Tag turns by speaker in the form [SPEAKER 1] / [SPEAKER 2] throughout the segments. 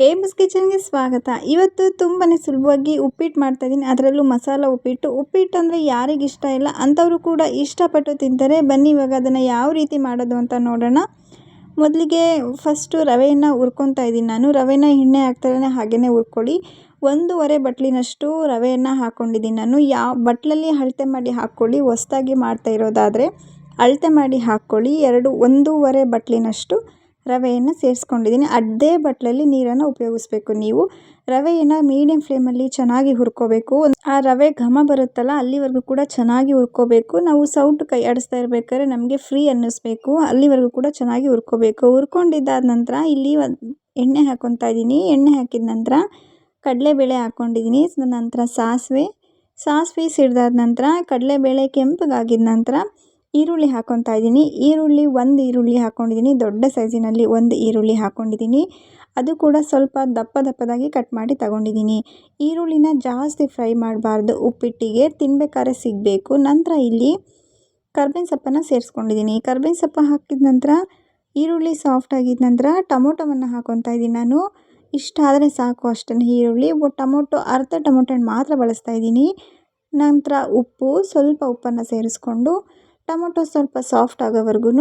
[SPEAKER 1] AIIMS ಕಿಚನ್ಗೆ ಸ್ವಾಗತ. ಇವತ್ತು ತುಂಬಾ ಸುಲಭವಾಗಿ ಉಪ್ಪಿಟ್ಟು ಮಾಡ್ತಾಯಿದ್ದೀನಿ. ಅದರಲ್ಲೂ ಮಸಾಲ ಉಪ್ಪಿಟ್ಟು. ಉಪ್ಪಿಟ್ಟು ಅಂದರೆ ಯಾರಿಗಿಷ್ಟ ಇಲ್ಲ, ಅಂಥವರು ಕೂಡ ಇಷ್ಟಪಟ್ಟು ತಿಂತಾರೆ. ಬನ್ನಿ ಇವಾಗ ಅದನ್ನು ಯಾವ ರೀತಿ ಮಾಡೋದು ಅಂತ ನೋಡೋಣ. ಮೊದಲಿಗೆ ಫಸ್ಟು ರವೆಯನ್ನು ಹುರ್ಕೊತಾ ಇದ್ದೀನಿ ನಾನು. ರವೆನ ಎಣ್ಣೆ ಹಾಕ್ತಾನೆ ಹಾಗೆಯೇ ಹುರ್ಕೊಳ್ಳಿ. 1.5 ಬಟ್ಲಿನಷ್ಟು ರವೆಯನ್ನು ಹಾಕ್ಕೊಂಡಿದ್ದೀನಿ ನಾನು. ಯಾವ ಬಟ್ಲಲ್ಲಿ ಅಳತೆ ಮಾಡಿ ಹಾಕ್ಕೊಳ್ಳಿ. ಹೊಸ್ದಾಗಿ ಮಾಡ್ತಾ ಇರೋದಾದರೆ ಅಳತೆ ಮಾಡಿ ಹಾಕ್ಕೊಳ್ಳಿ. 1.5 ಬಟ್ಲಿನಷ್ಟು ರವೆಯನ್ನು ಸೇರಿಸ್ಕೊಂಡಿದ್ದೀನಿ. ಅದೇ ಬಟ್ಲಲ್ಲಿ ನೀರನ್ನು ಉಪಯೋಗಿಸ್ಬೇಕು. ನೀವು ರವೆಯನ್ನು ಮೀಡಿಯಂ ಫ್ಲೇಮಲ್ಲಿ ಚೆನ್ನಾಗಿ ಹುರ್ಕೋಬೇಕು. ಆ ರವೆ ಘಮ ಬರುತ್ತಲ್ಲ ಅಲ್ಲಿವರೆಗೂ ಕೂಡ ಚೆನ್ನಾಗಿ ಹುರ್ಕೋಬೇಕು. ನಾವು ಸೌಟು ಕೈ ಆಡಿಸ್ತಾ ಇರಬೇಕಾದ್ರೆ ನಮಗೆ ಫ್ರೀ ಅನ್ನಿಸ್ಬೇಕು. ಅಲ್ಲಿವರೆಗೂ ಕೂಡ ಚೆನ್ನಾಗಿ ಹುರ್ಕೋಬೇಕು. ಹುರ್ಕೊಂಡಿದ್ದಾದ ನಂತರ ಇಲ್ಲಿ ಎಣ್ಣೆ ಹಾಕ್ಕೊತಾ ಇದ್ದೀನಿ. ಎಣ್ಣೆ ಹಾಕಿದ ನಂತರ ಕಡಲೆಬೇಳೆ ಹಾಕ್ಕೊಂಡಿದ್ದೀನಿ. ನಂತರ ಸಾಸಿವೆ ಸಿಡ್ದಾದ ನಂತರ ಕಡಲೆಬೇಳೆ ಕೆಂಪಗಾಗಿದ ನಂತರ ಈರುಳ್ಳಿ ಹಾಕ್ಕೊತಾ ಇದ್ದೀನಿ. ಒಂದು ಈರುಳ್ಳಿ ಹಾಕ್ಕೊಂಡಿದ್ದೀನಿ. ದೊಡ್ಡ ಸೈಜಿನಲ್ಲಿ ಒಂದು ಈರುಳ್ಳಿ ಹಾಕ್ಕೊಂಡಿದ್ದೀನಿ. ಅದು ಕೂಡ ಸ್ವಲ್ಪ ದಪ್ಪದಾಗಿ ಕಟ್ ಮಾಡಿ ತಗೊಂಡಿದ್ದೀನಿ. ಈರುಳ್ಳಿನ ಜಾಸ್ತಿ ಫ್ರೈ ಮಾಡಬಾರ್ದು. ಉಪ್ಪಿಟ್ಟಿಗೆ ತಿನ್ನಬೇಕಾದ್ರೆ ಸಿಗಬೇಕು. ನಂತರ ಇಲ್ಲಿ ಕರ್ಬೇವಿನ ಸೊಪ್ಪನ್ನು ಸೇರಿಸ್ಕೊಂಡಿದ್ದೀನಿ. ಕರ್ಬೇವಿನ ಸೊಪ್ಪು ಹಾಕಿದ ನಂತರ ಈರುಳ್ಳಿ ಸಾಫ್ಟ್ ಆಗಿದ ನಂತರ ಟೊಮೊಟೊವನ್ನು ಹಾಕ್ಕೊತಾ ಇದ್ದೀನಿ ನಾನು. ಇಷ್ಟ ಆದರೆ ಸಾಕು ಅಷ್ಟೇ. ಈರುಳ್ಳಿ ಅರ್ಧ ಟೊಮೊಟೊ ಮಾತ್ರ ಬಳಸ್ತಾ ಇದ್ದೀನಿ. ನಂತರ ಸ್ವಲ್ಪ ಉಪ್ಪನ್ನು ಸೇರಿಸ್ಕೊಂಡು ಟೊಮೊಟೊ ಸ್ವಲ್ಪ ಸಾಫ್ಟ್ ಆಗೋವರೆಗೂ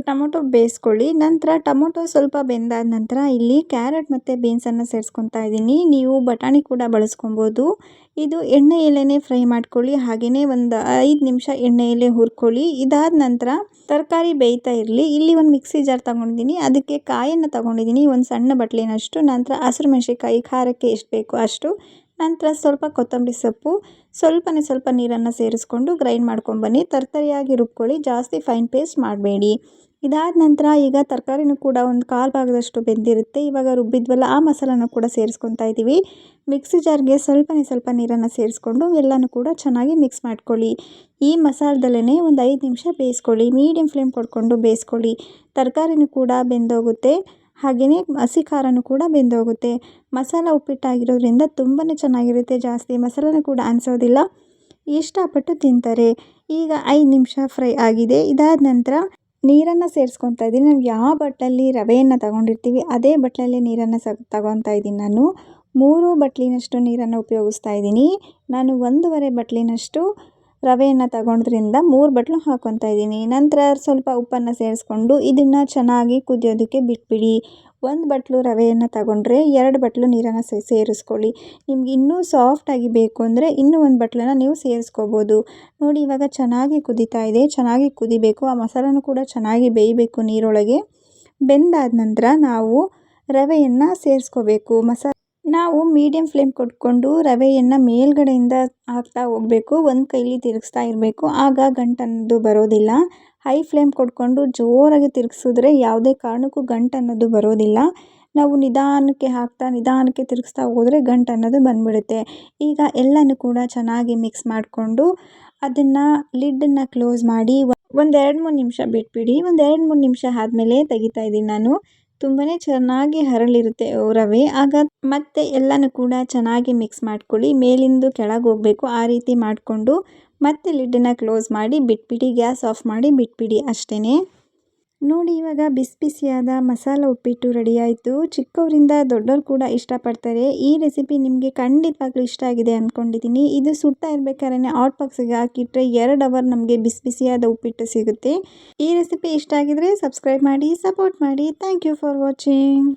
[SPEAKER 1] ಟೊಮೊಟೊ ಬೇಯಿಸ್ಕೊಳ್ಳಿ. ನಂತರ ಟೊಮೊಟೊ ಸ್ವಲ್ಪ ಬೆಂದಾದ ನಂತರ ಇಲ್ಲಿ ಕ್ಯಾರೆಟ್ ಮತ್ತು ಬೀನ್ಸನ್ನು ಸೇರಿಸ್ಕೊತಾ ಇದ್ದೀನಿ. ನೀವು ಬಟಾಣಿ ಕೂಡ ಬಳಸ್ಕೊಬೋದು. ಇದು ಎಣ್ಣೆಯಲ್ಲೇ ಫ್ರೈ ಮಾಡ್ಕೊಳ್ಳಿ. ಹಾಗೆಯೇ ಒಂದು 5 ನಿಮಿಷ ಎಣ್ಣೆಯಲ್ಲೇ ಹುರ್ಕೊಳ್ಳಿ. ಇದಾದ ನಂತರ ತರಕಾರಿ ಬೇಯ್ತಾ ಇರಲಿ. ಇಲ್ಲಿ ಒಂದು ಮಿಕ್ಸಿ ಜಾರ್ ತೊಗೊಂಡಿದ್ದೀನಿ. ಅದಕ್ಕೆ ಕಾಯನ್ನು ತೊಗೊಂಡಿದ್ದೀನಿ, ಒಂದು ಸಣ್ಣ ಬಟ್ಲಿನಷ್ಟು. ನಂತರ ಹಸಿರು ಮೆಣಸಿನ್ಕಾಯಿ ಖಾರಕ್ಕೆ ಎಷ್ಟು ಬೇಕೋ ಅಷ್ಟು. ನಂತರ ಸ್ವಲ್ಪ ಕೊತ್ತಂಬರಿ ಸೊಪ್ಪು, ಸ್ವಲ್ಪ ನೀರನ್ನು ಸೇರಿಸ್ಕೊಂಡು ಗ್ರೈಂಡ್ ಮಾಡ್ಕೊಂಬನ್ನಿ. ತರಕಾರಿಯಾಗಿ ರುಬ್ಕೊಳ್ಳಿ, ಜಾಸ್ತಿ ಫೈನ್ ಪೇಸ್ಟ್ ಮಾಡಬೇಡಿ. ಇದಾದ ನಂತರ ಈಗ ತರಕಾರಿನೂ ಕೂಡ ಒಂದು 1/4 ಭಾಗದಷ್ಟು ಬೆಂದಿರುತ್ತೆ. ಇವಾಗ ರುಬ್ಬಿದ್ವಲ್ಲ ಆ ಮಸಾಲನೂ ಕೂಡ ಸೇರಿಸ್ಕೊತಾ ಇದ್ದೀವಿ. ಮಿಕ್ಸಿ ಜಾರ್ಗೆ ಸ್ವಲ್ಪ ನೀರನ್ನು ಸೇರಿಸ್ಕೊಂಡು ಎಲ್ಲನೂ ಕೂಡ ಚೆನ್ನಾಗಿ ಮಿಕ್ಸ್ ಮಾಡ್ಕೊಳ್ಳಿ. ಈ ಮಸಾಲದಲ್ಲೇ ಒಂದು 5 ನಿಮಿಷ ಬೇಯಿಸ್ಕೊಳ್ಳಿ. ಮೀಡಿಯಂ ಫ್ಲೇಮ್ ಕೊಟ್ಕೊಂಡು ಬೇಯಿಸ್ಕೊಳ್ಳಿ. ತರಕಾರಿನೂ ಕೂಡ ಬೆಂದೋಗುತ್ತೆ, ಹಾಗೆಯೇ ಹಸಿ ಖಾರನೂ ಕೂಡ ಬೆಂದೋಗುತ್ತೆ. ಮಸಾಲ ಉಪ್ಪಿಟ್ಟಾಗಿರೋದ್ರಿಂದ ತುಂಬಾ ಚೆನ್ನಾಗಿರುತ್ತೆ. ಜಾಸ್ತಿ ಮಸಾಲನೂ ಕೂಡ ಅನಿಸೋದಿಲ್ಲ, ಇಷ್ಟಪಟ್ಟು ತಿಂತಾರೆ. ಈಗ 5 ನಿಮಿಷ ಫ್ರೈ ಆಗಿದೆ. ಇದಾದ ನಂತರ ನೀರನ್ನು ಸೇರಿಸ್ಕೊತಾ ಇದ್ದೀನಿ. ನಾವು ಯಾವ ಬಟ್ಟಲಲ್ಲಿ ರವೆಯನ್ನು ತಗೊಂಡಿರ್ತೀವಿ ಅದೇ ಬಟ್ಟಲಲ್ಲಿ ನೀರನ್ನು ತಗೊತಾ ಇದ್ದೀನಿ ನಾನು. 3 ಬಟ್ಲಿನಷ್ಟು ನೀರನ್ನು ಉಪಯೋಗಿಸ್ತಾ ಇದ್ದೀನಿ ನಾನು. 1.5 ಬಟ್ಲಿನಷ್ಟು ರವೆಯನ್ನು ತಗೊಂಡ್ರಿಂದ 3 ಬಟ್ಲು ಹಾಕ್ಕೊತಾ ಇದ್ದೀನಿ. ನಂತರ ಸ್ವಲ್ಪ ಉಪ್ಪನ್ನು ಸೇರಿಸ್ಕೊಂಡು ಇದನ್ನು ಚೆನ್ನಾಗಿ ಕುದಿಯೋದಕ್ಕೆ ಬಿಟ್ಬಿಡಿ. 1 ಬಟ್ಲು ರವೆಯನ್ನು ತಗೊಂಡ್ರೆ 2 ಬಟ್ಲು ನೀರನ್ನು ಸೇರಿಸ್ಕೊಳ್ಳಿ. ನಿಮ್ಗೆ ಇನ್ನೂ ಸಾಫ್ಟಾಗಿ ಬೇಕು ಅಂದರೆ ಇನ್ನೂ 1 ಬಟ್ಲನ್ನು ನೀವು ಸೇರಿಸ್ಕೋಬೋದು. ನೋಡಿ ಇವಾಗ ಚೆನ್ನಾಗಿ ಕುದೀತಾ ಇದೆ. ಚೆನ್ನಾಗಿ ಕುದಿಬೇಕು. ಆ ಮಸಾಲನೂ ಕೂಡ ಚೆನ್ನಾಗಿ ಬೇಯಬೇಕು ನೀರೊಳಗೆ. ಬೆಂದಾದ ನಂತರ ನಾವು ರವೆಯನ್ನು ಸೇರಿಸ್ಕೋಬೇಕು. ನಾವು ಮೀಡಿಯಂ ಫ್ಲೇಮ್ ಕೊಟ್ಕೊಂಡು ರವೆಯನ್ನು ಮೇಲ್ಗಡೆಯಿಂದ ಹಾಕ್ತಾ ಹೋಗಬೇಕು. ಒಂದು ಕೈಲಿ ತಿರುಗಿಸ್ತಾ ಇರಬೇಕು. ಆಗ ಗಂಟನ್ನೋದು ಬರೋದಿಲ್ಲ. ಹೈ ಫ್ಲೇಮ್ ಕೊಟ್ಕೊಂಡು ಜೋರಾಗಿ ತಿರುಗಿಸಿದ್ರೆ ಯಾವುದೇ ಕಾರಣಕ್ಕೂ ಗಂಟನ್ನೋದು ಬರೋದಿಲ್ಲ. ನಾವು ನಿಧಾನಕ್ಕೆ ತಿರುಗಿಸ್ತಾ ಹೋದರೆ ಗಂಟನ್ನೋದು ಬಂದ್ಬಿಡುತ್ತೆ. ಈಗ ಎಲ್ಲನೂ ಕೂಡ ಚೆನ್ನಾಗಿ ಮಿಕ್ಸ್ ಮಾಡಿಕೊಂಡು ಅದನ್ನು ಲಿಡ್ಡನ್ನು ಕ್ಲೋಸ್ ಮಾಡಿ ಒಂದು 2-3 ನಿಮಿಷ ಬಿಟ್ಬಿಡಿ. ಒಂದು 2-3 ನಿಮಿಷ ಆದಮೇಲೆ ತೆಗಿತಾ ಇದ್ದೀನಿ ನಾನು. ತುಂಬಾ ಚೆನ್ನಾಗಿ ಹರಳಿರುತ್ತೆ ರವೆ. ಆಗ ಮತ್ತೆ ಎಲ್ಲನೂ ಕೂಡ ಚೆನ್ನಾಗಿ ಮಿಕ್ಸ್ ಮಾಡ್ಕೊಳ್ಳಿ. ಮೇಲಿಂದ ಕೆಳಗೆ ಹೋಗಬೇಕು ಆ ರೀತಿ ಮಾಡಿಕೊಂಡು ಮತ್ತೆ ಲಿಡ್ಡನ್ನು ಕ್ಲೋಸ್ ಮಾಡಿ ಬಿಟ್ಬಿಡಿ. ಗ್ಯಾಸ್ ಆಫ್ ಮಾಡಿ ಬಿಟ್ಬಿಡಿ ಅಷ್ಟೇ. ನೋಡಿ ಇವಾಗ ಬಿಸಿಯಾದ ಮಸಾಲ ಉಪ್ಪಿಟ್ಟು ರೆಡಿ ಆಯಿತು. ಚಿಕ್ಕವರಿಂದ ದೊಡ್ಡವರು ಕೂಡ ಇಷ್ಟಪಡ್ತಾರೆ. ಈ ರೆಸಿಪಿ ನಿಮಗೆ ಖಂಡಿತವಾಗ್ಲೂ ಇಷ್ಟ ಆಗಿದೆ ಅಂದ್ಕೊಂಡಿದ್ದೀನಿ. ಇದು ಸುಡ್ತಾ ಇರಬೇಕಾದ್ರೆ ಹಾಟ್ ಬಾಕ್ಸಿಗೆ ಹಾಕಿಟ್ರೆ 2 ಅವರ್ ನಮಗೆ ಬಿಸಿಯಾದ ಉಪ್ಪಿಟ್ಟು ಸಿಗುತ್ತೆ. ಈ ರೆಸಿಪಿ ಇಷ್ಟ ಆಗಿದ್ರೆ ಸಬ್ಸ್ಕ್ರೈಬ್ ಮಾಡಿ, ಸಪೋರ್ಟ್ ಮಾಡಿ. Thank you for watching.